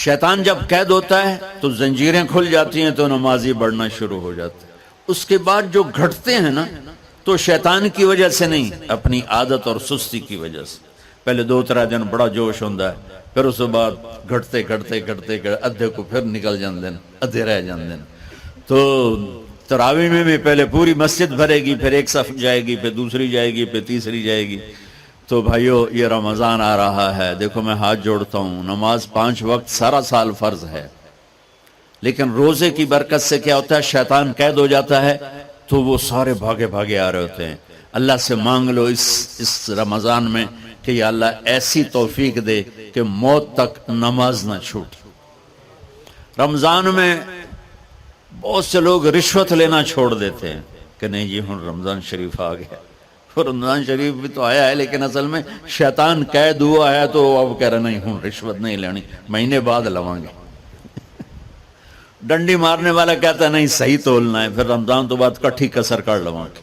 شیطان جب قید ہوتا ہے تو زنجیریں کھل جاتی ہیں تو نمازی بڑھنا شروع ہو جاتا ہے. اس کے بعد جو گھٹتے ہیں نا تو شیطان کی وجہ سے نہیں، اپنی عادت اور سستی کی وجہ سے. پہلے 2-3 دن بڑا جوش ہوتا ہے، پھر اس کے بعد گھٹتے ادھے کو پھر نکل جاندے ہیں، ادھے رہ جاندے ہیں. تو تراویح میں بھی پہلے پوری مسجد بھرے گی، پھر ایک صف جائے گی، پھر دوسری جائے گی، پھر تیسری جائے گی. تو بھائیو یہ رمضان آ رہا ہے، دیکھو میں ہاتھ جوڑتا ہوں، نماز 5 وقت سارا سال فرض ہے، لیکن روزے کی برکت سے کیا ہوتا ہے، شیطان قید ہو جاتا ہے تو وہ سارے بھاگے آ رہے ہوتے ہیں. اللہ سے مانگ لو اس رمضان میں کہ یا اللہ ایسی توفیق دے کہ موت تک نماز نہ چھوٹ. رمضان میں بہت سے لوگ رشوت لینا چھوڑ دیتے ہیں کہ نہیں جی ہن رمضان شریف آ گیا. رمضان شریف بھی تو آیا ہے، لیکن اصل میں شیطان قید ہوا ہے تو اب کہہ رہے نہیں ہن رشوت نہیں لینی، مہینے بعد لواں گے. ڈنڈی مارنے والا کہتا ہے نہیں صحیح تولنا ہے، پھر رمضان تو بعد کٹھی کسر کر لواں گے.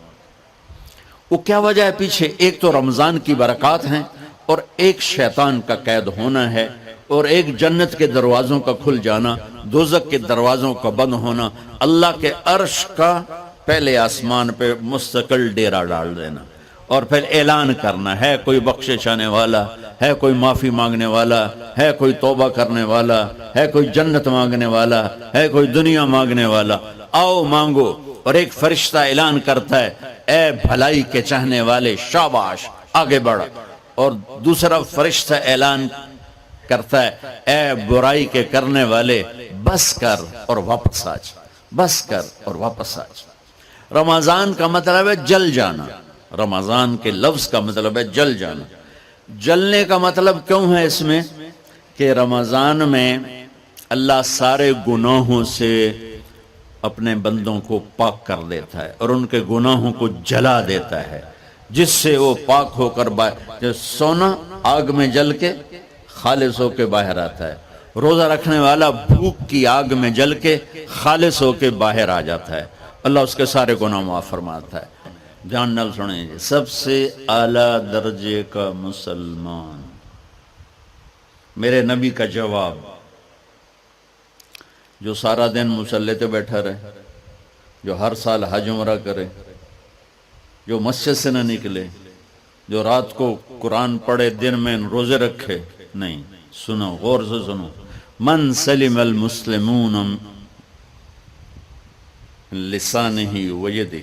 وہ کیا وجہ ہے پیچھے؟ ایک تو رمضان کی برکات ہیں، اور ایک شیطان کا قید ہونا ہے، اور ایک جنت کے دروازوں کا کھل جانا، دوزخ کے دروازوں کا بند ہونا، اللہ کے عرش کا پہلے آسمان پہ مستقل ڈیرا ڈال دینا، اور پھر اعلان کرنا ہے کوئی بخشش آنے والا ہے، کوئی معافی مانگنے والا ہے، کوئی توبہ کرنے والا ہے، کوئی جنت مانگنے والا ہے، کوئی دنیا مانگنے والا، آؤ مانگو. اور ایک فرشتہ اعلان کرتا ہے اے بھلائی کے چاہنے والے شاباش آگے بڑھ، اور دوسرا فرشتہ اعلان کرتا ہے اے برائی کے کرنے والے بس کر اور واپس آ جا، بس کر اور واپس آ جا. رمضان کا مطلب ہے جل جانا، رمضان کے لفظ کا مطلب ہے جل جانا. جلنے کا مطلب کیوں ہے اس میں کہ رمضان میں اللہ سارے گناہوں سے اپنے بندوں کو پاک کر دیتا ہے اور ان کے گناہوں کو جلا دیتا ہے، جس سے وہ پاک ہو کر سونا آگ میں جل کے خالص ہو کے باہر آتا ہے، روزہ رکھنے والا بھوک کی آگ میں جل کے خالص ہو کے باہر آ جاتا ہے، اللہ اس کے سارے گناہ معاف فرماتا ہے. دھیان نال سنیں جی، سب سے اعلیٰ درجے کا مسلمان، میرے نبی کا جواب، جو سارا دن مصلی پہ بیٹھا رہے، جو ہر سال حج عمرہ کرے، جو مسجد سے نہ نکلے، جو رات کو قرآن پڑھے، دن میں روزے رکھے. نہیں، سنو غور سے سنو، من سلم المسلمون لسانہ ویدہ،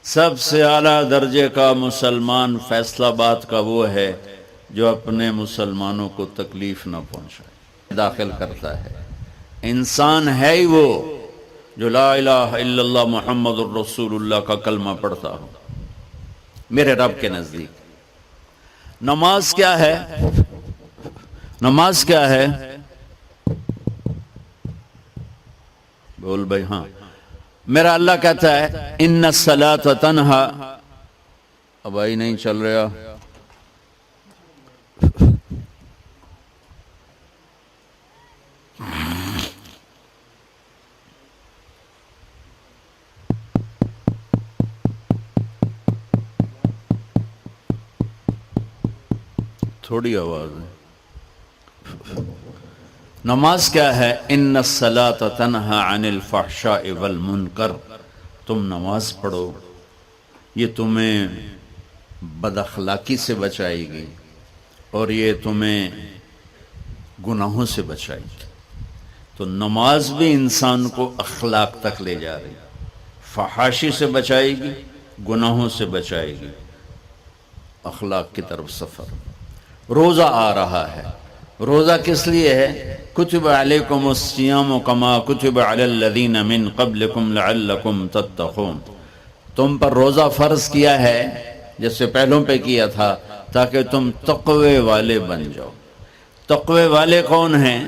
سب سے اعلیٰ درجے کا مسلمان فیصلہ بات کا وہ ہے جو اپنے مسلمانوں کو تکلیف نہ پہنچائے، داخل کرتا ہے. انسان ہے ہی وہ جو لا الہ الا اللہ محمد الرسول اللہ کا کلمہ پڑھتا ہو میرے رب کے نزدیک. نماز کیا ہے؟ نماز کیا ہے؟ بول بھائی. ہاں، میرا اللہ کہتا ہے ان الصلاۃ تنہا، اب آئی نہیں چل رہا، تھوڑی آواز ہے. نماز کیا ہے؟ ان الصلاۃ تنہا عن الفحشاء والمنکر، تم نماز پڑھو، یہ تمہیں بد اخلاقی سے بچائے گی اور یہ تمہیں گناہوں سے بچائے گی. تو نماز بھی انسان کو اخلاق تک لے جا رہی، فحاشی سے بچائے گی، گناہوں سے بچائے گی، اخلاق کی طرف سفر. روزہ آ رہا ہے، روزہ کس لیے ہے؟ کتب علیکم الصیام کما کتب علی الذین من قبلکم لعلکم تتقون، تم پر روزہ فرض کیا ہے جس سے پہلوں پہ کیا تھا تاکہ تم تقوی والے بن جاؤ. تقوی والے کون ہیں؟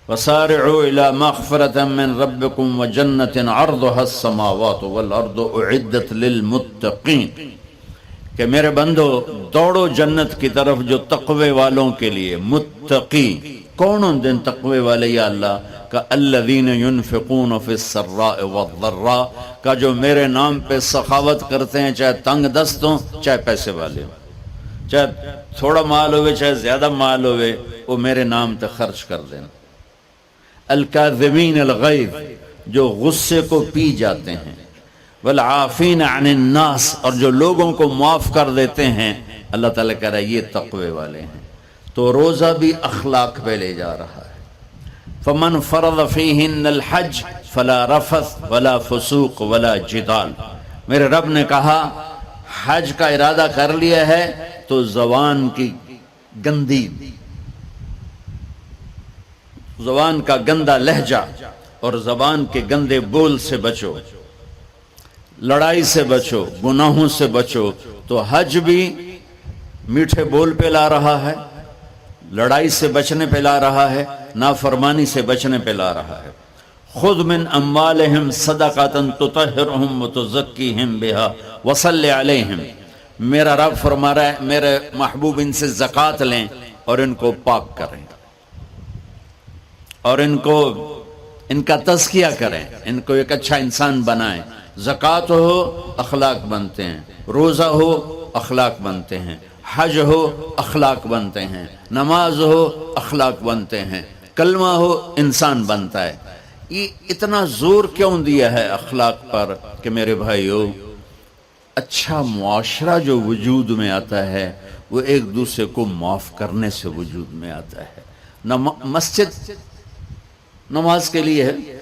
وسارعوا الی مغفرۃ من ربکم وجنۃ عرضها السماوات والارض اعدت للمتقین، کہ میرے بندو دوڑو جنت کی طرف جو تقوی والوں کے لیے. متقی کون ان دن تقوی والے یا اللہ کا؟ الذین ينفقون فی السراء والضراء، کا جو میرے نام پہ سخاوت کرتے ہیں، چاہے تنگ دست ہوں چاہے پیسے والے ہوں، چاہے تھوڑا مال ہوئے چاہے زیادہ مال ہوئے وہ میرے نام تے خرچ کر دینا. الکاظمین الغیظ، جو غصے کو پی جاتے ہیں، والعافین عن الناس، اور جو لوگوں کو معاف کر دیتے ہیں. اللہ تعالیٰ کہہ رہا ہے یہ تقوی والے ہیں. تو روزہ بھی اخلاق پہ لے جا رہا ہے. فمن فرض فیہن الحج فلا رفث ولا فسوق ولا جدال. میرے رب نے کہا حج کا ارادہ کر لیا ہے تو زبان کی گندی، زبان کا گندا لہجہ اور زبان کے گندے بول سے بچو، لڑائی سے بچو، گناہوں سے بچو. تو حج بھی میٹھے بول پہ لا رہا ہے، لڑائی سے بچنے پہ لا رہا ہے، نافرمانی سے بچنے پہ لا رہا ہے. خذ من اموالہم صدقۃ تطہرہم وتزکیہم بہا وصلی علیہم. میرا رب فرما رہا ہے میرے محبوب ان سے زکوٰۃ لیں اور ان کو پاک کریں اور ان کا تزکیہ کریں، ان کو ایک اچھا انسان بنائیں. زکوٰۃ ہو اخلاق بنتے ہیں، روزہ ہو اخلاق بنتے ہیں، حج ہو اخلاق بنتے ہیں، نماز ہو اخلاق بنتے ہیں، کلمہ ہو انسان بنتا ہے. یہ اتنا زور کیوں دیا ہے اخلاق پر کہ میرے بھائیو، اچھا معاشرہ جو وجود میں آتا ہے وہ ایک دوسرے کو معاف کرنے سے وجود میں آتا ہے. مسجد نماز کے لیے ہے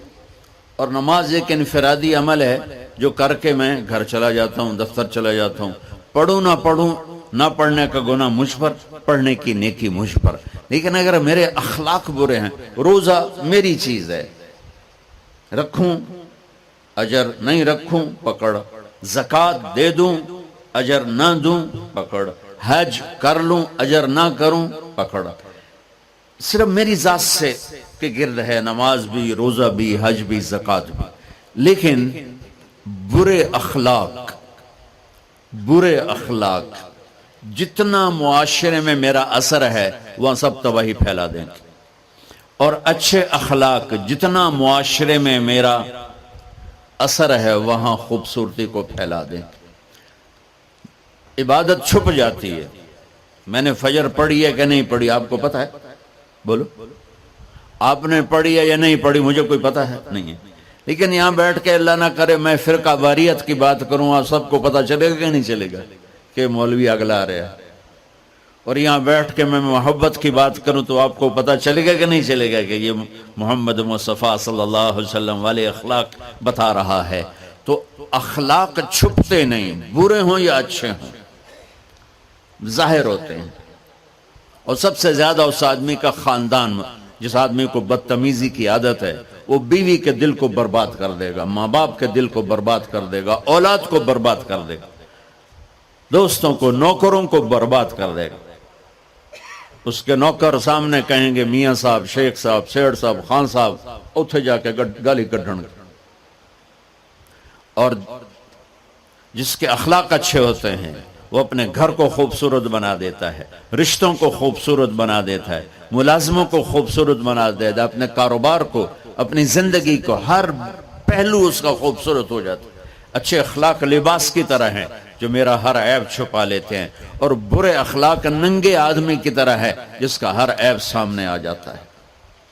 اور نماز ایک انفرادی عمل ہے جو کر کے میں گھر چلا جاتا ہوں، دفتر چلا جاتا ہوں. پڑھوں نہ پڑھوں، نہ پڑھنے کا گناہ مجھ پر، پڑھنے کی نیکی مجھ پر. لیکن اگر میرے اخلاق برے ہیں، روزہ میری چیز ہے، رکھوں اجر، نہیں رکھوں پکڑ، زکوٰۃ دے دوں اجر نہ دوں پکڑ، حج کر لوں اجر نہ کروں پکڑ. صرف میری ذات سے کے گرد ہے نماز بھی، روزہ بھی، حج بھی، زکوٰۃ بھی. لیکن برے اخلاق جتنا معاشرے میں میرا اثر ہے وہاں سب تباہی پھیلا دیں گے، اور اچھے اخلاق جتنا معاشرے میں میرا اثر ہے وہاں خوبصورتی کو پھیلا دیں گے. عبادت چھپ جاتی ہے. میں نے فجر پڑھی ہے کہ نہیں پڑھی آپ کو پتہ ہے؟ بولو، آپ نے پڑھی ہے یا نہیں پڑھی مجھے کوئی پتہ ہے نہیں ہے. لیکن یہاں بیٹھ کے اللہ نہ کرے میں فرقہ واریت کی بات کروں، آپ سب کو پتہ چلے گا کہ نہیں چلے گا کہ مولوی اگلا رہا ہے. اور یہاں بیٹھ کے میں محبت کی بات کروں تو آپ کو پتہ چلے گا کہ نہیں چلے گا کہ یہ محمد مصطفیٰ صلی اللہ علیہ وسلم والے اخلاق بتا رہا ہے. تو اخلاق چھپتے نہیں، برے ہوں یا اچھے ہوں ظاہر ہوتے ہیں. اور سب سے زیادہ اس آدمی کا خاندان، جس آدمی کو بدتمیزی کی عادت ہے وہ بیوی کے دل کو برباد کر دے گا، ماں باپ کے دل کو برباد کر دے گا، اولاد کو برباد کر دے گا، دوستوں کو، نوکروں کو برباد کر دے گا. اس کے نوکر سامنے کہیں گے میاں صاحب، شیخ صاحب، سیٹ صاحب، خان صاحب، اتھے جا کے گالی کڈھن گے. اور جس کے اخلاق اچھے ہوتے ہیں وہ اپنے گھر کو خوبصورت بنا دیتا ہے، رشتوں کو خوبصورت بنا دیتا ہے، ملازموں کو خوبصورت بنا دیتا ہے، اپنے کاروبار کو، اپنی زندگی کو، ہر پہلو اس کا خوبصورت ہو جاتا ہے. اچھے اخلاق لباس کی طرح ہیں جو میرا ہر عیب چھپا لیتے ہیں، اور برے اخلاق ننگے آدمی کی طرح ہے جس کا ہر عیب سامنے آ جاتا ہے.